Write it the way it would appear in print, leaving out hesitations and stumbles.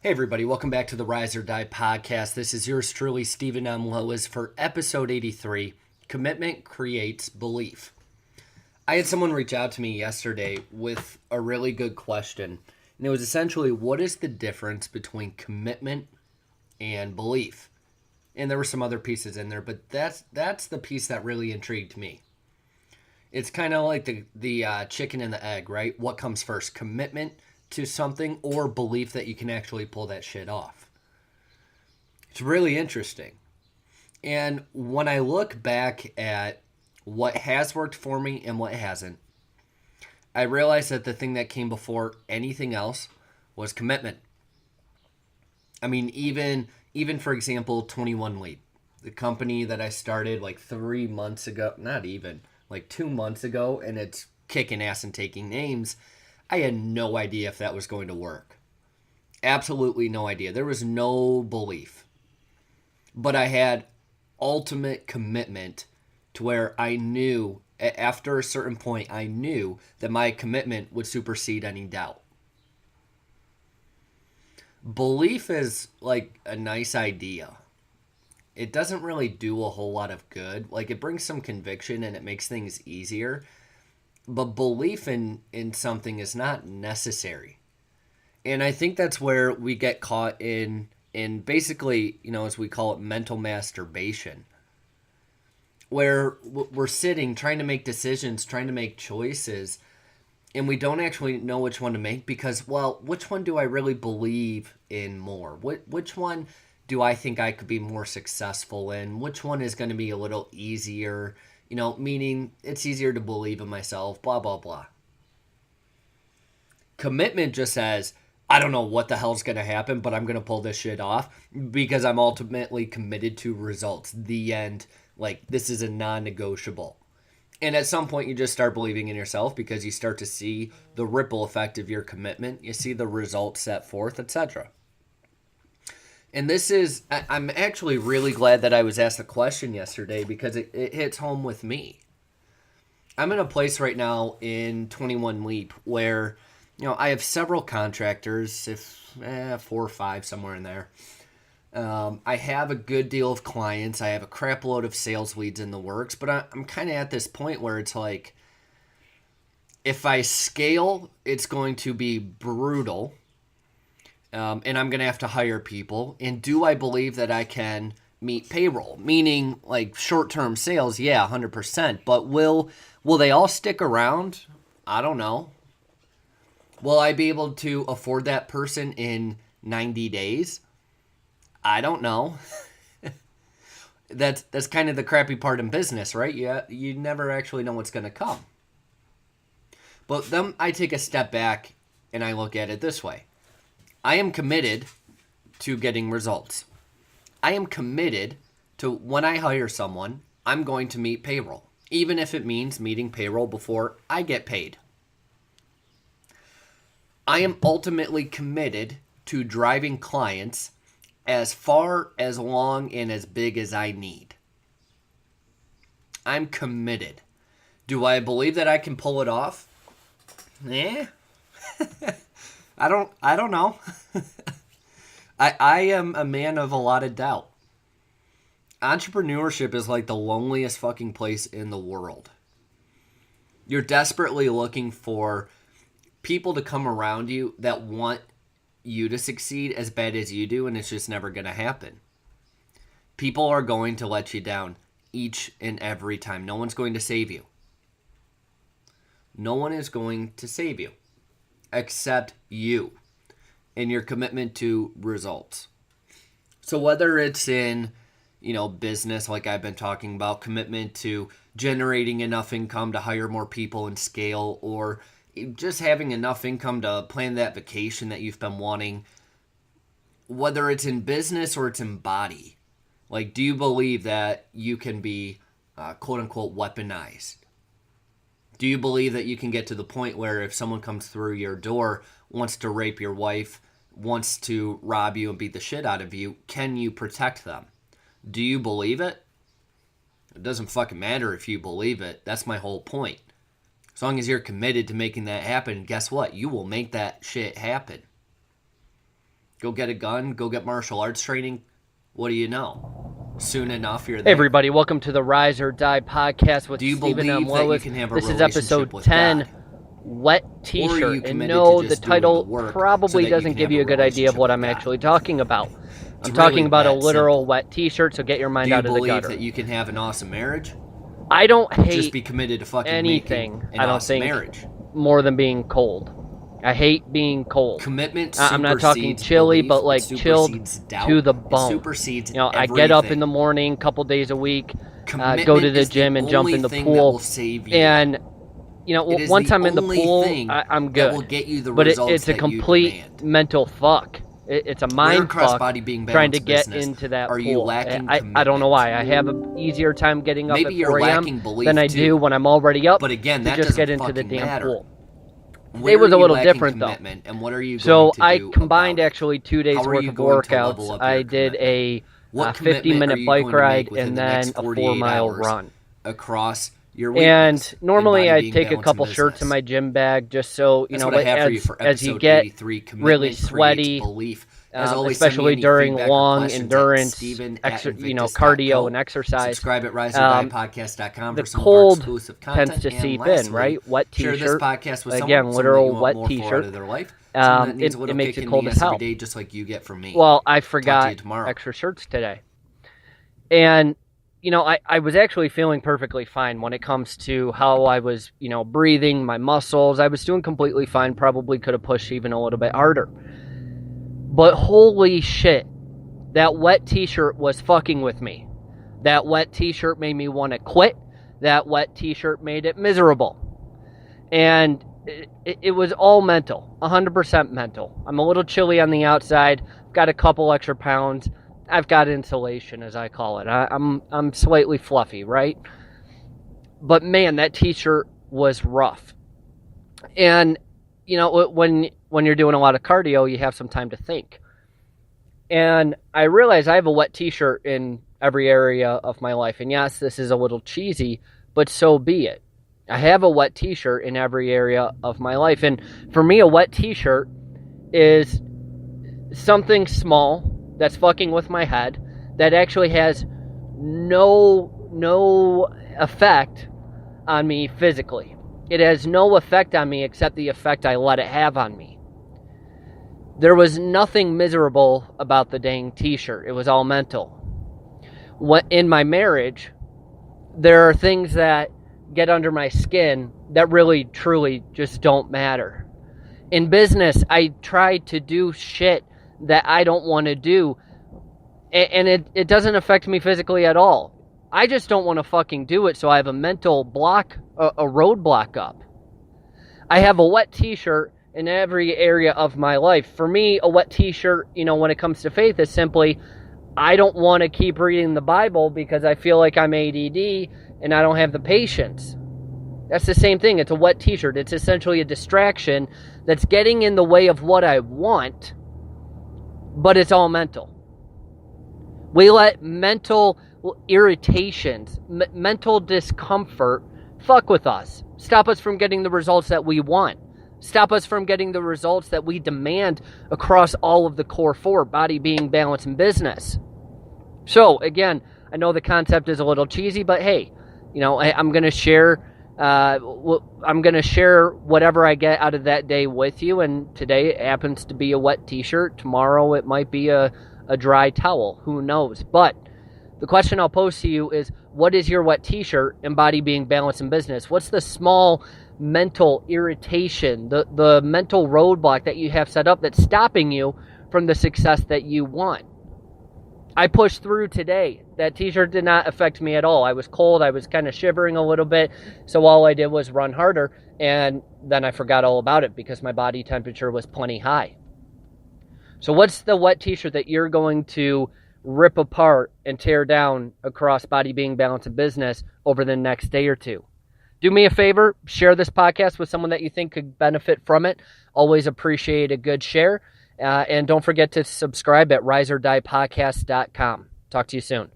Hey everybody, welcome back to the Rise or Die podcast. This is yours truly, Stephen M. Lowisz, for episode 83, Commitment Creates Belief. I had someone reach out to me yesterday with a really good question, and it was essentially, what is the difference between commitment and belief? And there were some other pieces in there, but that's the piece that really intrigued me. It's kind of like the chicken and the egg, right? What comes first, commitment to something or belief that you can actually pull that shit off? It's really interesting. And when I look back at what has worked for me and what hasn't, I realized that the thing that came before anything else was commitment. I mean, even for example, 21 Leap, the company that I started like 3 months ago, not even, like 2 months ago, and it's kicking ass and taking names. I had no idea if that was going to work. Absolutely no idea. There was no belief. But I had ultimate commitment to where I knew, after a certain point, I knew that my commitment would supersede any doubt. Belief is like a nice idea. It doesn't really do a whole lot of good. Like, it brings some conviction and it makes things easier. But belief in something is not necessary. And I think that's where we get caught in basically, as we call it, mental masturbation. Where we're sitting, trying to make decisions, trying to make choices, and we don't actually know which one to make because, well, which one do I really believe in more? Which one do I think I could be more successful in? Which one is going to be a little easier? Meaning it's easier to believe in myself, blah, blah, blah. Commitment just says, I don't know what the hell's going to happen, but I'm going to pull this shit off because I'm ultimately committed to results. The end. Like, this is a non-negotiable. And at some point, you just start believing in yourself because you start to see the ripple effect of your commitment. You see the results set forth, etc. And I'm actually really glad that I was asked the question yesterday because it hits home with me. I'm in a place right now in 21 Leap where, I have several contractors, 4 or 5, somewhere in there. I have a good deal of clients. I have a crap load of sales leads in the works, but I'm kind of at this point where it's like, if I scale, it's going to be brutal. And I'm going to have to hire people. And do I believe that I can meet payroll? Meaning, like, short-term sales, yeah, 100%. But will they all stick around? I don't know. Will I be able to afford that person in 90 days? I don't know. That's kind of the crappy part in business, right? Yeah, you never actually know what's going to come. But then I take a step back and I look at it this way. I am committed to getting results. I am committed to when I hire someone, I'm going to meet payroll, even if it means meeting payroll before I get paid. I am ultimately committed to driving clients as far, as long, and as big as I need. I'm committed. Do I believe that I can pull it off? I don't know. I am a man of a lot of doubt. Entrepreneurship is like the loneliest fucking place in the world. You're desperately looking for people to come around you that want you to succeed as bad as you do, and it's just never going to happen. People are going to let you down each and every time. No one's going to save you. No one is going to save you. Except you and your commitment to results. So whether it's in, business, like I've been talking about, commitment to generating enough income to hire more people and scale, or just having enough income to plan that vacation that you've been wanting, whether it's in business or it's in body, like, do you believe that you can be quote unquote weaponized? Do you believe that you can get to the point where if someone comes through your door, wants to rape your wife, wants to rob you and beat the shit out of you, can you protect them? Do you believe it? It doesn't fucking matter if you believe it. That's my whole point. As long as you're committed to making that happen, guess what? You will make that shit happen. Go get a gun, go get martial arts training. What do you know? Soon enough, you're there. Hey everybody, welcome to the Rise or Die podcast with Stephen M. Lowisz. This is episode 10, God? Wet T-shirt. And no, the title probably doesn't give you a good idea of what I'm actually talking about. I'm talking about a literal wet T-shirt, so get your mind out of the gutter. Do you believe that you can have an awesome marriage? I don't hate just be committed to fucking anything, making an awesome marriage. More than being cold. I hate being cold. Commitment I'm not talking chilly, belief, but like chilled to the bone. Supersedes I get up in the morning, a couple days a week, go to the gym and jump in the pool. And, once I'm in the pool, I'm good. Will get you the but it's a complete mental fuck. It's a mind fuck trying to get into that pool. I don't know why. I have an easier time getting up at 4 a.m. than I do when I'm already up. But again, that just get into the damn pool. It was a little different though. And what are you so I combined actually 2 days worth of workouts. I did a 50-minute bike ride and then a 4-mile run across your week. And normally I take a couple shirts in my gym bag just so as you get really sweaty. Especially during long endurance, cardio and exercise. Subscribe at riseordiepodcast.com the cold tends to seep in, right? Wet T-shirt. Again, literal wet T-shirt. It makes it cold as hell. Just like you get from me. Well, I forgot extra shirts today. And, I was actually feeling perfectly fine when it comes to how I was, breathing, my muscles. I was doing completely fine. Probably could have pushed even a little bit harder. But holy shit, that wet T-shirt was fucking with me. That wet T-shirt made me want to quit. That wet T-shirt made it miserable. And it was all mental, 100% mental. I'm a little chilly on the outside. I've got a couple extra pounds. I've got insulation, as I call it. I'm slightly fluffy, right? But man, that T-shirt was rough. And when you're doing a lot of cardio, you have some time to think. And I realize I have a wet T-shirt in every area of my life. And yes, this is a little cheesy, but so be it. I have a wet T-shirt in every area of my life. And for me, a wet T-shirt is something small that's fucking with my head that actually has no effect on me physically. It has no effect on me except the effect I let it have on me. There was nothing miserable about the dang T-shirt. It was all mental. In my marriage, there are things that get under my skin that really, truly just don't matter. In business, I try to do shit that I don't want to do, and it doesn't affect me physically at all. I just don't want to fucking do it, so I have a mental block, a roadblock up. I have a wet T-shirt in every area of my life. For me, a wet T-shirt, when it comes to faith, is simply, I don't want to keep reading the Bible because I feel like I'm ADD and I don't have the patience. That's the same thing. It's a wet T-shirt. It's essentially a distraction that's getting in the way of what I want, but it's all mental. We let mental irritations, mental discomfort fuck with us. Stop us from getting the results that we want. Stop us from getting the results that we demand across all of the core four, body, being, balance, and business. So, again, I know the concept is a little cheesy, but hey, I'm going to share whatever I get out of that day with you, and today it happens to be a wet T-shirt. Tomorrow it might be a dry towel. Who knows? But the question I'll pose to you is, what is your wet T-shirt in body, being, balance, and business? What's the small mental irritation, the mental roadblock that you have set up that's stopping you from the success that you want? I pushed through today. That T-shirt did not affect me at all. I was cold. I was kind of shivering a little bit. So all I did was run harder. And then I forgot all about it because my body temperature was plenty high. So what's the wet T-shirt that you're going to rip apart and tear down across body, being, balance, and business over the next day or two? Do me a favor, share this podcast with someone that you think could benefit from it. Always appreciate a good share. And don't forget to subscribe at riseordiepodcast.com. Talk to you soon.